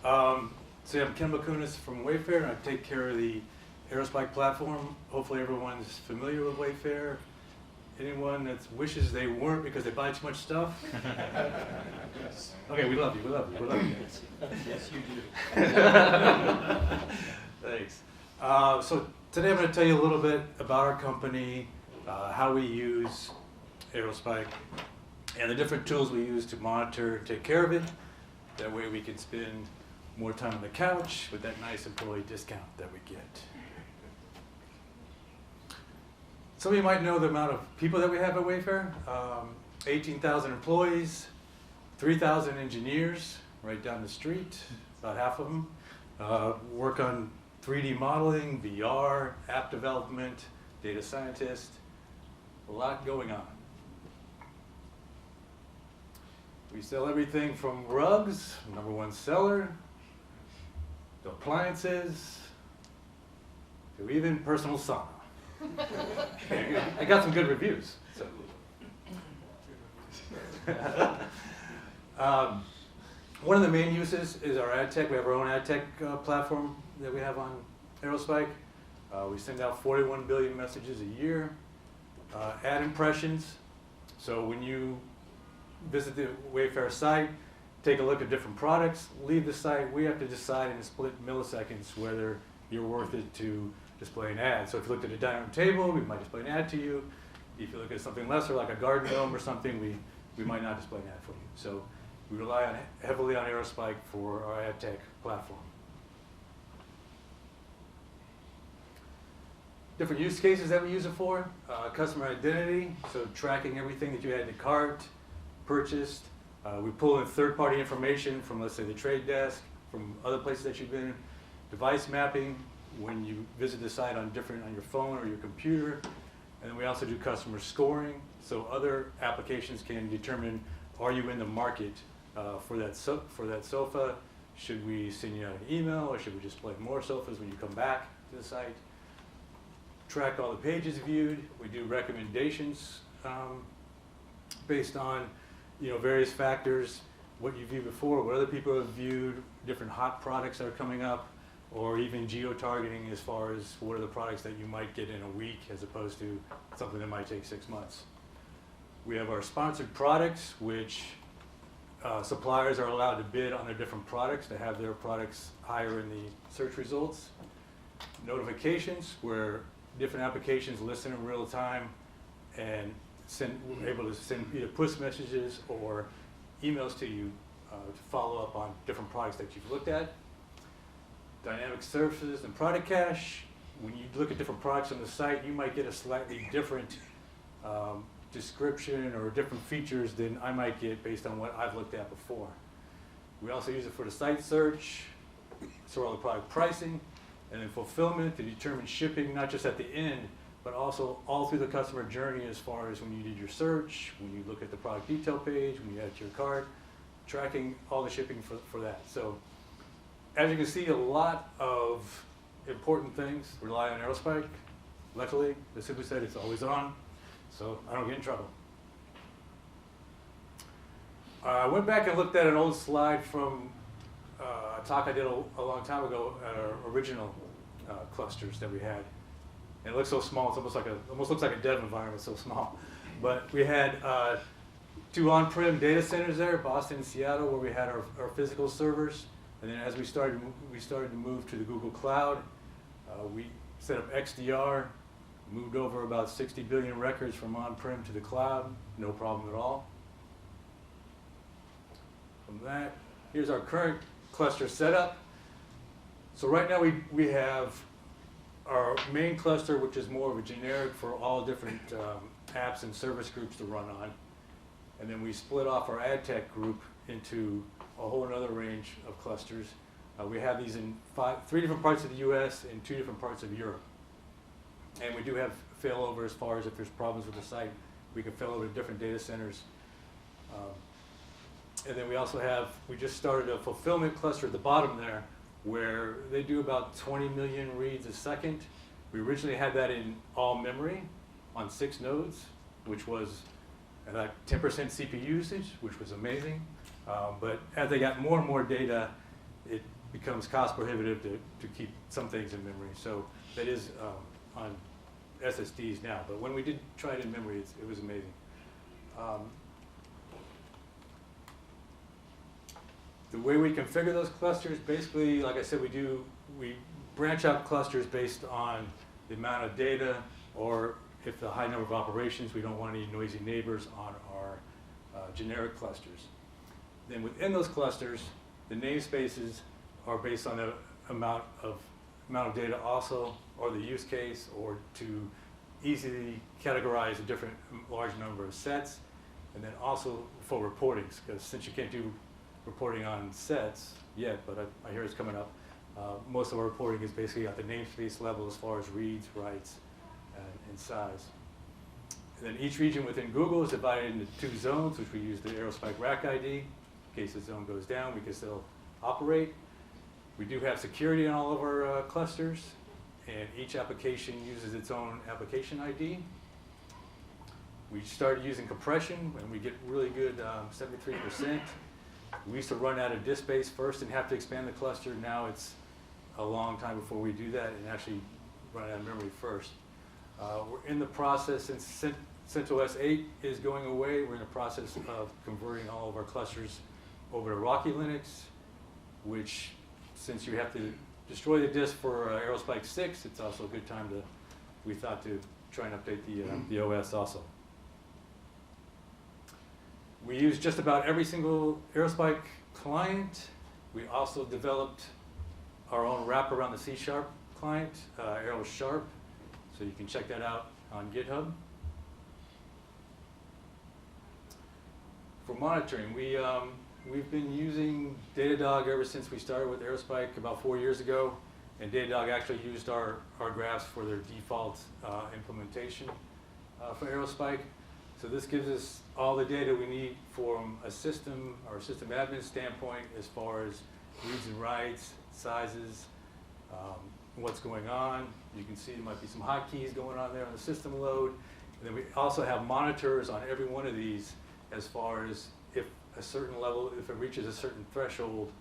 So yeah, I'm Ken Bakunis from Wayfair, and I take care of the Aerospike platform. Hopefully everyone's familiar with Wayfair. Anyone that wishes they weren't because they buy too much stuff? Yes. Okay, we love you, we love you, we love you. Yes, you do. Thanks. So today I'm going to tell you a little bit about our company, how we use Aerospike, and the different tools we use to monitor and take care of it. That way we can spend more time on the couch with that nice employee discount that we get. Some of you might know the amount of people that we have at Wayfair. 18,000 employees, 3,000 engineers right down the street, about half of them. Work on 3D modeling, VR, app development, data scientists, a lot going on. We sell everything from rugs, #1 seller, to appliances, to even personal sauna. I got some good reviews. So. One of the main uses is our ad tech. We have our own ad tech platform that we have on Aerospike. We send out 41 billion messages a year. Ad impressions. So when you visit the Wayfair site, take a look at different products, leave the site, we have to decide in a split milliseconds whether you're worth it to display an ad. So if you looked at a dining room table, we might display an ad to you. If you look at something lesser like a garden gnome or something, we might not display an ad for you. So we rely heavily on Aerospike for our ad tech platform. Different use cases that we use it for, customer identity, so tracking everything that you had in the cart, purchased. We pull in third-party information from, let's say, the trade desk, from other places that you've been. Device mapping, when you visit the site on your phone or your computer. And then we also do customer scoring, so other applications can determine, are you in the market for that sofa? Should we send you out an email, or should we display more sofas when you come back to the site? Track all the pages viewed. We do recommendations based on various factors, what you viewed before, what other people have viewed, different hot products that are coming up, or even geo-targeting as far as what are the products that you might get in a week as opposed to something that might take 6 months. We have our sponsored products, which suppliers are allowed to bid on their different products to have their products higher in the search results. Notifications, where different applications listen in real time and we're able to send either push messages or emails to you to follow up on different products that you've looked at. Dynamic services and product cache. When you look at different products on the site, you might get a slightly different description or different features than I might get based on what I've looked at before. We also use it for the site search, so all the product pricing, and then fulfillment to determine shipping, not just at the end, but also all through the customer journey as far as when you did your search, when you look at the product detail page, when you add to your cart, tracking all the shipping for that. So as you can see, a lot of important things rely on Aerospike. Luckily, as Sibu said, it's always on, so I don't get in trouble. I went back and looked at an old slide from a talk I did a long time ago at our original clusters that we had. And it looks so small, it's almost looks like a dev environment, so small. But we had 2 on-prem data centers there, Boston and Seattle, where we had our physical servers. And then as we started to move to the Google Cloud, we set up XDR, moved over about 60 billion records from on-prem to the cloud, no problem at all. From that, here's our current cluster setup. So right now we have our main cluster, which is more of a generic for all different apps and service groups to run on. And then we split off our ad tech group into a whole other range of clusters. We have these in 3 different parts of the US and 2 different parts of Europe. And we do have failover as far as if there's problems with the site, we can fail over to different data centers. And then we also we just started a fulfillment cluster at the bottom there, where they do about 20 million reads a second. We originally had that in all memory on 6 nodes, which was about 10% CPU usage, which was amazing. But as they got more and more data, it becomes cost prohibitive to keep some things in memory. So that is on SSDs now, but when we did try it in memory, it was amazing. The way we configure those clusters, basically, like I said, we branch out clusters based on the amount of data, or if the high number of operations, we don't want any noisy neighbors on our generic clusters. Then within those clusters, the namespaces are based on the amount of data also, or the use case, or to easily categorize a different large number of sets, and then also for reportings, because since you can't do reporting on sets yet, but I hear it's coming up, most of our reporting is basically at the namespace level as far as reads, writes, and size. And then each region within Google is divided into 2 zones, which we use the Aerospike rack ID. In case the zone goes down, we can still operate. We do have security in all of our clusters, and each application uses its own application ID. We started using compression, and we get really good 73%. We used to run out of disk space first and have to expand the cluster. Now it's a long time before we do that and actually run out of memory first. We're in the process, since CentOS 8 is going away, we're in the process of converting all of our clusters over to Rocky Linux, which, since you have to destroy the disk for Aerospike 6, it's also a good time we thought, to try and update the OS also. We use just about every single Aerospike client. We also developed our own wrap around the C# client, Aerosharp, so you can check that out on GitHub. For monitoring, we've been using Datadog ever since we started with Aerospike about 4 years ago, and Datadog actually used our graphs for their default implementation for Aerospike. So this gives us all the data we need from a system or system admin standpoint, as far as reads and writes, sizes, what's going on. You can see there might be some hotkeys going on there on the system load. And then we also have monitors on every one of these, as far as if a certain level, if it reaches a certain threshold,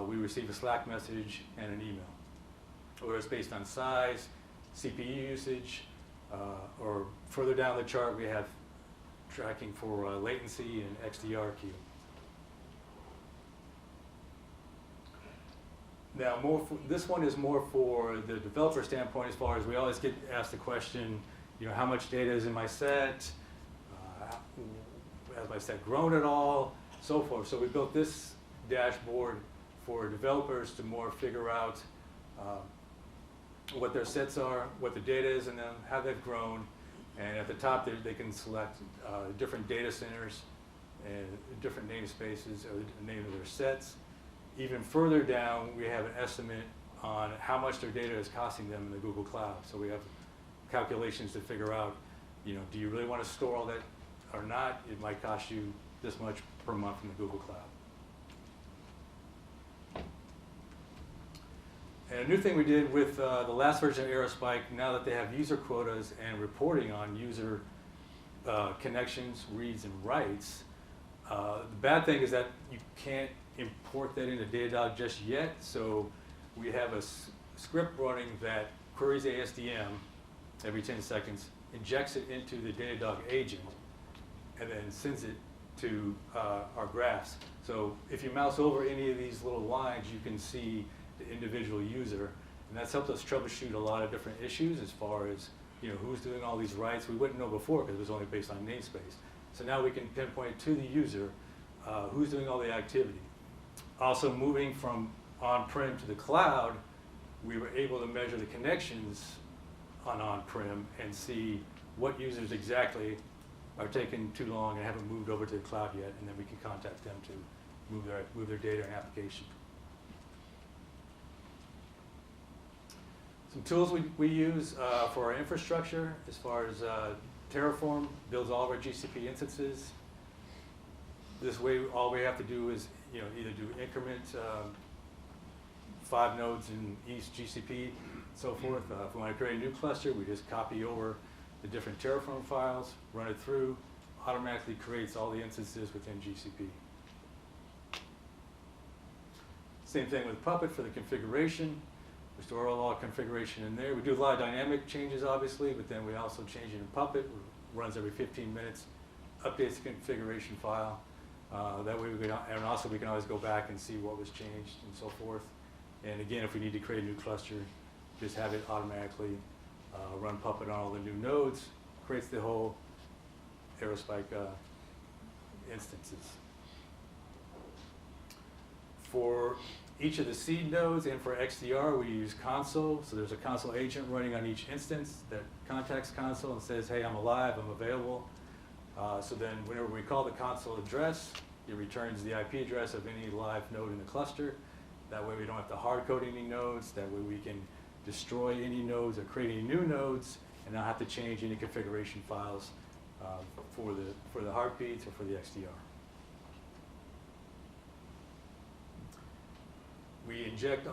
we receive a Slack message and an email. Or it's based on size, CPU usage, or further down the chart we have tracking for latency and XDR queue. Now, this one is more for the developer standpoint, as far as we always get asked the question, how much data is in my set? Has my set grown at all? So forth. So we built this dashboard for developers to more figure out what their sets are, what the data is in them, how they've grown. And at the top, they can select different data centers and different namespaces, or the name of their sets. Even further down, we have an estimate on how much their data is costing them in the Google Cloud. So we have calculations to figure out, do you really want to store all that or not? It might cost you this much per month in the Google Cloud. And a new thing we did with the last version of Aerospike, now that they have user quotas and reporting on user connections, reads, and writes, the bad thing is that you can't import that into Datadog just yet. So we have a script running that queries ASDM every 10 seconds, injects it into the Datadog agent, and then sends it to our graphs. So if you mouse over any of these little lines, you can see the individual user, and that's helped us troubleshoot a lot of different issues, as far as who's doing all these writes. We wouldn't know before because it was only based on namespace. So now we can pinpoint to the user who's doing all the activity. Also, moving from on-prem to the cloud, we were able to measure the connections on on-prem and see what users exactly are taking too long and haven't moved over to the cloud yet, and then we can contact them to move their data and application. Some tools we use for our infrastructure, as far as Terraform builds all of our GCP instances. This way, all we have to do is either do increment 5 nodes in each GCP, so forth. If we want to create a new cluster, we just copy over the different Terraform files, run it through, automatically creates all the instances within GCP. Same thing with Puppet for the configuration. We store all our configuration in there. We do a lot of dynamic changes, obviously, but then we also change it in Puppet. It runs every 15 minutes, updates the configuration file. That way we can, and also we can always go back and see what was changed and so forth. And again, if we need to create a new cluster, just have it automatically run Puppet on all the new nodes, creates the whole Aerospike instances. For each of the seed nodes and for XDR, we use console. So there's a console agent running on each instance that contacts console and says, hey, I'm alive, I'm available. So then whenever we call the console address, it returns the IP address of any live node in the cluster. That way we don't have to hard code any nodes. That way we can destroy any nodes or create any new nodes and not have to change any configuration files for the heartbeats or for the XDR.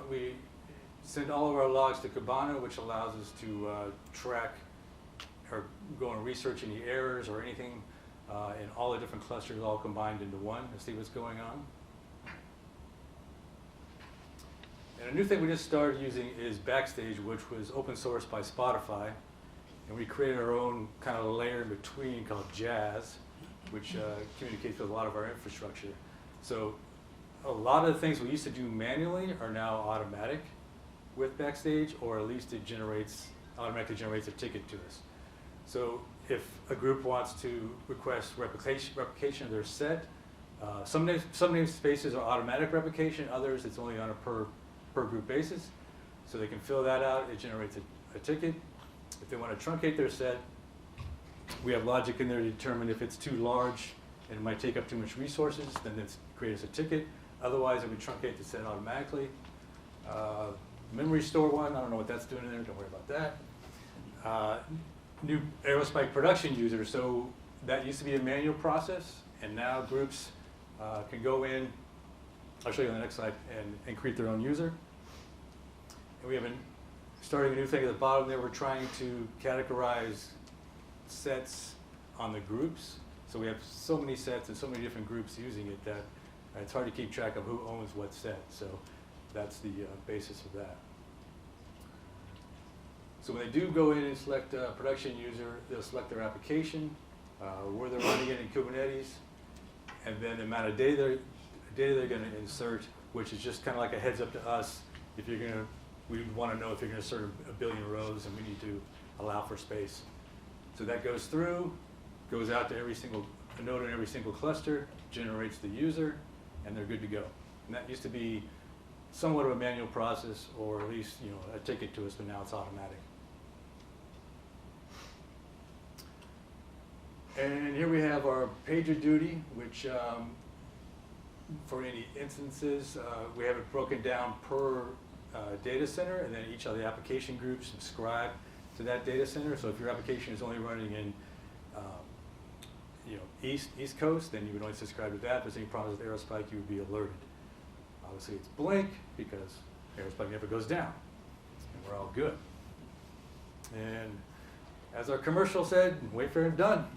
We send all of our logs to Kibana, which allows us to track or go and research any errors or anything in all the different clusters all combined into one to see what's going on. And a new thing we just started using is Backstage, which was open sourced by Spotify. And we created our own kind of layer in between called Jazz, which communicates with a lot of our infrastructure. So a lot of the things we used to do manually are now automatic with Backstage, or at least it automatically generates a ticket to us. So if a group wants to request replication of their set, some namespaces are automatic replication, others it's only on a per group basis. So they can fill that out, it generates a ticket. If they want to truncate their set, we have logic in there to determine if it's too large and it might take up too much resources, then it's create us a ticket. Otherwise, it would truncate the set automatically. Memory store one, I don't know what that's doing in there, don't worry about that. New Aerospike production users, so that used to be a manual process, and now groups can go in, I'll show you on the next slide, and create their own user. And we have starting a new thing at the bottom there, we're trying to categorize sets on the groups. So we have so many sets and so many different groups using it that it's hard to keep track of who owns what set. So that's the basis of that. So when they do go in and select a production user, they'll select their application, where they're running it in Kubernetes, and then the amount of data they're going to insert, which is just kind of like a heads up to us. If you're going to, we want to know if you're going to insert a billion rows, and we need to allow for space. So that goes through, goes out to a node in every single cluster, generates the user, and they're good to go. And that used to be somewhat of a manual process, or at least a ticket to us, but now it's automatic. And here we have our PagerDuty, which for any instances, we have it broken down per data center, and then each of the application groups subscribe to that data center. So if your application is only running in East Coast, then you would only subscribe to that. If there's any problems with Aerospike, you would be alerted. Obviously it's blink because Aerospike never goes down, and we're all good. And as our commercial said, Wayfair and done.